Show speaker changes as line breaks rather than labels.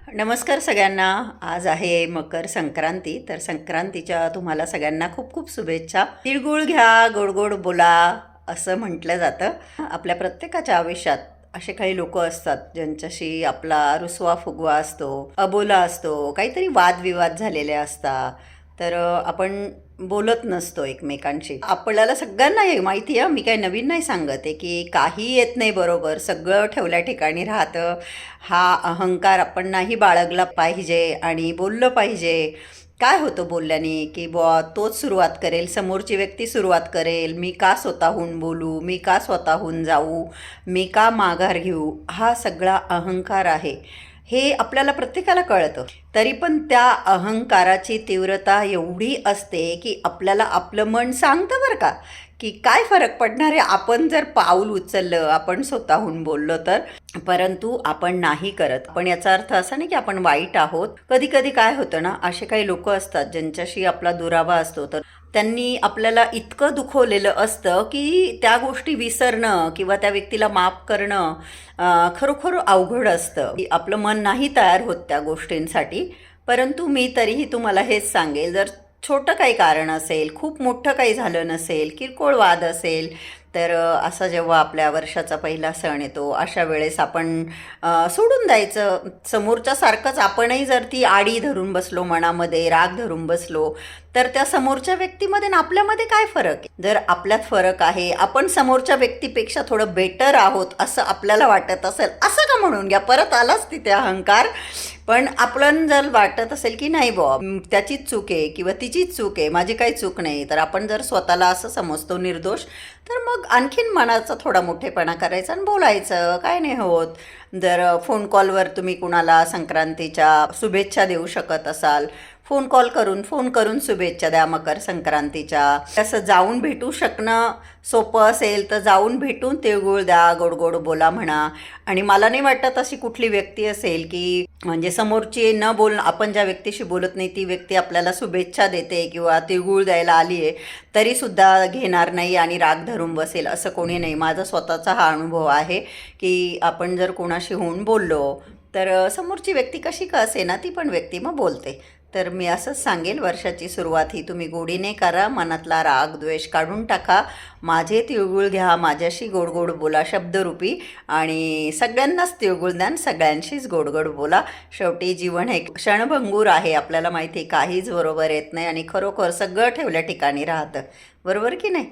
नमस्कार सगळ्यांना. आज आहे मकर संक्रांती. तर संक्रांतीच्या तुम्हाला सगळ्यांना खूप खूप शुभेच्छा. तिळगुळ घ्या, गोड गोड बोला असं म्हटलं जातं. आपल्या प्रत्येकाच्या आयुष्यात असे काही लोक असतात ज्यांच्याशी आपला रुसवा फुगवा असतो, अबोला असतो, काहीतरी वादविवाद झालेले असतात. तर आपण बोलत नसतो एकमेकांशी. आपल्याला सगळ्यांना हे माहिती आहे, मी काही नवीन नाही सांगत आहे, की काही येत नाही बरोबर, सगळं ठेवल्या ठिकाणी राहतं. हा अहंकार आपण नाही बाळगला पाहिजे आणि बोललं पाहिजे. काय होतं बोलल्याने, की बुवा तोच सुरुवात करेल, समोरची व्यक्ती सुरुवात करेल, मी का स्वतःहून बोलू, मी का स्वतःहून जाऊ, मी का माघार घेऊ, हा सगळा अहंकार आहे. हे आपल्याला प्रत्येकाला कळतं. तरी पण त्या अहंकाराची तीव्रता एवढी असते, की आपल्याला आपलं मन सांगतं बरं का, की काय फरक पडणार आहे आपण जर पाऊल उचललं, आपण स्वतःहून बोललो तर. परंतु आपण नाही करत. पण याचा अर्थ असा नाही की आपण वाईट आहोत. कधी कधी काय होतं ना, असे काही लोक असतात ज्यांच्याशी आपला दुरावा असतो, तर त्यांनी आपल्याला इतकं दुखवलेलं असतं की त्या गोष्टी विसरणं किंवा त्या व्यक्तीला माफ करणं खरोखर अवघड असतं. आपलं मन नाही तयार होत त्या गोष्टींसाठी. परंतु मी तरीही तुम्हाला हेच सांगेल, जर छोटं काही कारण असेल, खूप मोठं काही झालं नसेल, किरकोळ वाद असेल, तर असा जेव्हा आपल्या वर्षाचा पहिला सण येतो, अशा वेळेस आपण सोडून द्यायचं. समोरच्यासारखंच आपणही जर ती आडी धरून बसलो, मनामध्ये राग धरून बसलो, तर त्या समोरच्या व्यक्तीमध्ये आणि आपल्यामध्ये काय फरक आहे? जर आपल्यात फरक आहे, आपण समोरच्या व्यक्तीपेक्षा थोडं बेटर आहोत असं आपल्याला वाटत असेल, असं का म्हणून घ्या, परत आलाच तिथे अहंकार. पण आपलं जर वाटत असेल की नाही बुवा, त्याचीच चूक आहे किंवा तिचीच चूक आहे, माझी काही चूक नाही, तर आपण जर स्वतःला असं समजतो निर्दोष, तर मग आणखीन मनाचा थोडा मोठेपणा करायचा आणि बोलायचं, काय नाही होत. जर फोन कॉलवर तुम्ही कुणाला संक्रांतीच्या शुभेच्छा देऊ शकत असाल, फोन करून शुभेच्छा द्या मकर संक्रांतीच्या. असं जाऊन भेटू शकणं सोपं असेल तर जाऊन भेटून तिळगुळ द्या, गोड गोड बोला म्हणा. आणि मला नाही वाटत अशी कुठली व्यक्ती असेल की म्हणजे समोरची न बोल, आपण ज्या व्यक्तीशी बोलत नाही ती व्यक्ती आपल्याला शुभेच्छा देते किंवा तिळगुळ द्यायला आली आहे तरीसुद्धा घेणार नाही आणि राग धरून बसेल, असं कोणी नाही. माझा स्वतःचा हा अनुभव आहे की आपण जर कोणाशी होऊन बोललो तर समोरची व्यक्ती कशी का असे ना, ती पण व्यक्ती मग बोलते. तर मी असंच सांगेल, वर्षाची सुरुवात ही तुम्ही गोडीने करा, मनातला राग द्वेष काढून टाका, माझे तिळगुळ घ्या, माझ्याशी गोड गोड बोला शब्दरूपी, आणि सगळ्यांनाच तिळगुळ द्या, सगळ्यांशीच गोड गोड बोला. शेवटी जीवन हे क्षणभंगूर आहे, आपल्याला माहिती आहे, काहीच बरोबर येत नाही आणि खरोखर सगळं ठेवल्या ठिकाणी राहतं. बरोबर की नाही?